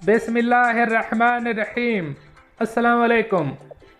بسم اللہ الرحمن الرحیم۔ السلام علیکم۔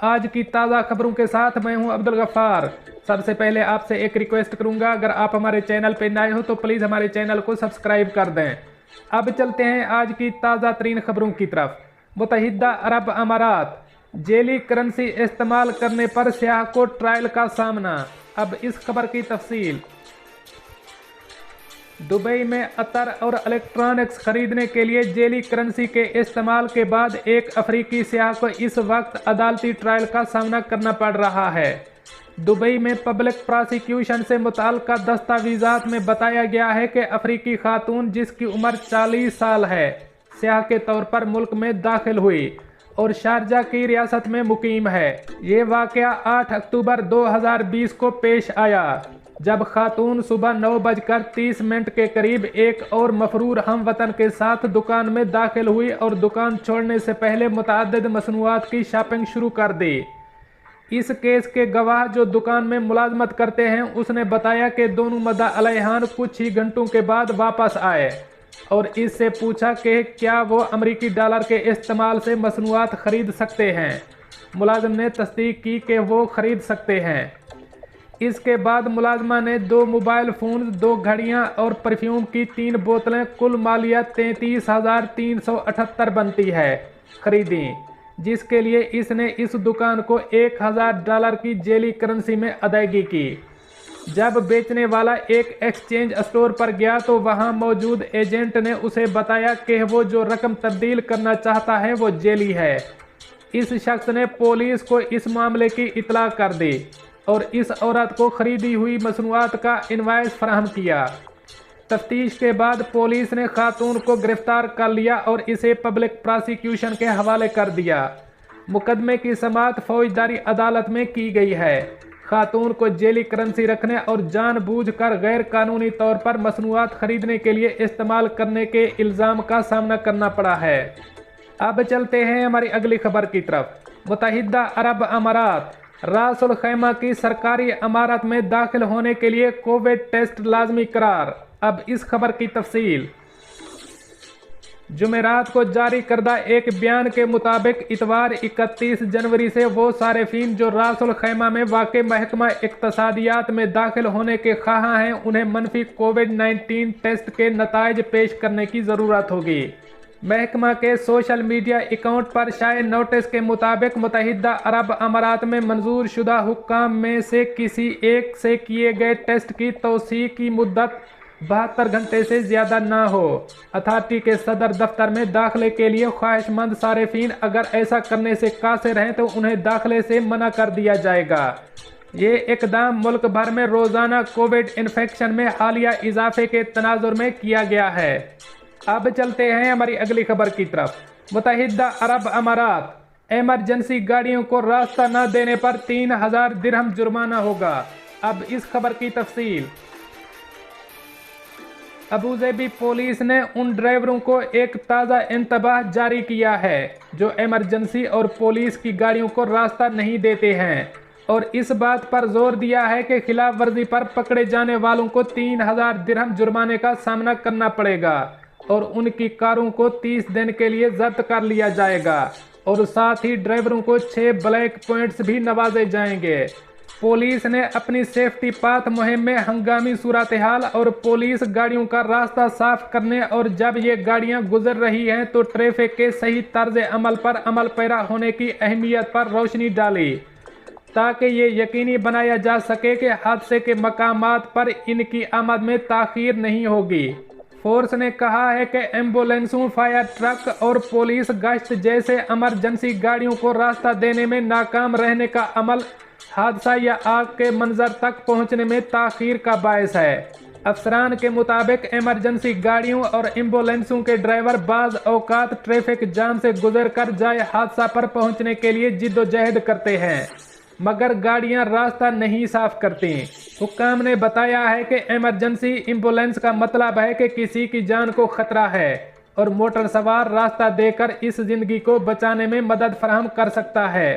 آج کی تازہ خبروں کے ساتھ میں ہوں عبدالغفار۔ سب سے پہلے آپ سے ایک ریکویسٹ کروں گا، اگر آپ ہمارے چینل پہ نئے ہو تو پلیز ہمارے چینل کو سبسکرائب کر دیں۔ اب چلتے ہیں آج کی تازہ ترین خبروں کی طرف۔ متحدہ عرب امارات، جعلی کرنسی استعمال کرنے پر سیاح کو ٹرائل کا سامنا۔ اب اس خبر کی تفصیل۔ دبئی میں عطر اور الیکٹرانکس خریدنے کے لیے جعلی کرنسی کے استعمال کے بعد ایک افریقی سیاح کو اس وقت عدالتی ٹرائل کا سامنا کرنا پڑ رہا ہے۔ دبئی میں پبلک پراسیکیوشن سے متعلقہ دستاویزات میں بتایا گیا ہے کہ افریقی خاتون جس کی عمر 40 سال ہے، سیاح کے طور پر ملک میں داخل ہوئی اور شارجہ کی ریاست میں مقیم ہے۔ یہ واقعہ 8 اکتوبر 2020 کو پیش آیا، جب خاتون صبح 9:30 کے قریب ایک اور مفرور ہم وطن کے ساتھ دکان میں داخل ہوئی اور دکان چھوڑنے سے پہلے متعدد مصنوعات کی شاپنگ شروع کر دی۔ اس کیس کے گواہ جو دکان میں ملازمت کرتے ہیں، اس نے بتایا کہ دونوں مدعی علیحان کچھ ہی گھنٹوں کے بعد واپس آئے اور اس سے پوچھا کہ کیا وہ امریکی ڈالر کے استعمال سے مصنوعات خرید سکتے ہیں۔ ملازم نے تصدیق کی کہ وہ خرید سکتے ہیں۔ اس کے بعد ملازمہ نے 2 موبائل فونز، 2 گھڑیاں اور پرفیوم کی 3 بوتلیں، کل مالیہ 33,378 بنتی ہے، خریدیں، جس کے لیے اس نے اس دکان کو $1,000 کی جعلی کرنسی میں ادائیگی کی۔ جب بیچنے والا ایک ایکسچینج اسٹور پر گیا تو وہاں موجود ایجنٹ نے اسے بتایا کہ وہ جو رقم تبدیل کرنا چاہتا ہے وہ جعلی ہے۔ اس شخص نے پولیس کو اس معاملے کی اطلاع کر دی اور اس عورت کو خریدی ہوئی مصنوعات کا انوائس فراہم کیا۔ تفتیش کے بعد پولیس نے خاتون کو گرفتار کر لیا اور اسے پبلک پراسیکیوشن کے حوالے کر دیا۔ مقدمے کی سماعت فوجداری عدالت میں کی گئی ہے۔ خاتون کو جعلی کرنسی رکھنے اور جان بوجھ کر غیر قانونی طور پر مصنوعات خریدنے کے لیے استعمال کرنے کے الزام کا سامنا کرنا پڑا ہے۔ اب چلتے ہیں ہماری اگلی خبر کی طرف۔ متحدہ عرب امارات، راس الخیمہ کی سرکاری عمارت میں داخل ہونے کے لیے کووڈ ٹیسٹ لازمی قرار۔ اب اس خبر کی تفصیل۔ جمعرات کو جاری کردہ ایک بیان کے مطابق اتوار 31 جنوری سے وہ صارفین جو راس الخیمہ میں واقع محکمہ اقتصادیات میں داخل ہونے کے خواہاں ہیں، انہیں منفی کووڈ-19 ٹیسٹ کے نتائج پیش کرنے کی ضرورت ہوگی۔ محکمہ کے سوشل میڈیا اکاؤنٹ پر شائع نوٹس کے مطابق متحدہ عرب امارات میں منظور شدہ حکام میں سے کسی ایک سے کیے گئے ٹیسٹ کی توثیق کی مدت 72 گھنٹے سے زیادہ نہ ہو۔ اتھارٹی کے صدر دفتر میں داخلے کے لیے خواہش مند صارفین اگر ایسا کرنے سے قاصر ہیں تو انہیں داخلے سے منع کر دیا جائے گا۔ یہ اقدام ملک بھر میں روزانہ کووڈ انفیکشن میں حالیہ اضافے کے تناظر میں کیا گیا ہے۔ اب چلتے ہیں ہماری اگلی خبر کی طرف۔ متحدہ عرب امارات، ایمرجنسی گاڑیوں کو راستہ نہ دینے پر 3,000 درہم جرمانہ ہوگا۔ اب اس خبر کی تفصیل۔ ابوظہبی پولیس نے ان ڈرائیوروں کو ایک تازہ انتباہ جاری کیا ہے جو ایمرجنسی اور پولیس کی گاڑیوں کو راستہ نہیں دیتے ہیں، اور اس بات پر زور دیا ہے کہ خلاف ورزی پر پکڑے جانے والوں کو 3,000 درہم جرمانے کا سامنا کرنا پڑے گا اور ان کی کاروں کو 30 دن کے لیے ضبط کر لیا جائے گا، اور ساتھ ہی ڈرائیوروں کو 6 بلیک پوائنٹس بھی نوازے جائیں گے۔ پولیس نے اپنی سیفٹی پاتھ مہم میں ہنگامی صورتحال اور پولیس گاڑیوں کا راستہ صاف کرنے اور جب یہ گاڑیاں گزر رہی ہیں تو ٹریفک کے صحیح طرز عمل پر عمل پیرا ہونے کی اہمیت پر روشنی ڈالی، تاکہ یہ یقینی بنایا جا سکے کہ حادثے کے مقامات پر ان کی آمد میں تاخیر نہیں ہوگی۔ فورس نے کہا ہے کہ ایمبولینسوں، فائر ٹرک اور پولیس گشت جیسے ایمرجنسی گاڑیوں کو راستہ دینے میں ناکام رہنے کا عمل حادثہ یا آگ کے منظر تک پہنچنے میں تاخیر کا باعث ہے۔ افسران کے مطابق ایمرجنسی گاڑیوں اور ایمبولینسوں کے ڈرائیور بعض اوقات ٹریفک جام سے گزر کر جائے حادثہ پر پہنچنے کے لیے جد و جہد کرتے ہیں، مگر گاڑیاں راستہ نہیں صاف کرتی۔ حکام نے بتایا ہے کہ ایمرجنسی ایمبولینس کا مطلب ہے کہ کسی کی جان کو خطرہ ہے اور موٹر سوار راستہ دے کر اس زندگی کو بچانے میں مدد فراہم کر سکتا ہے۔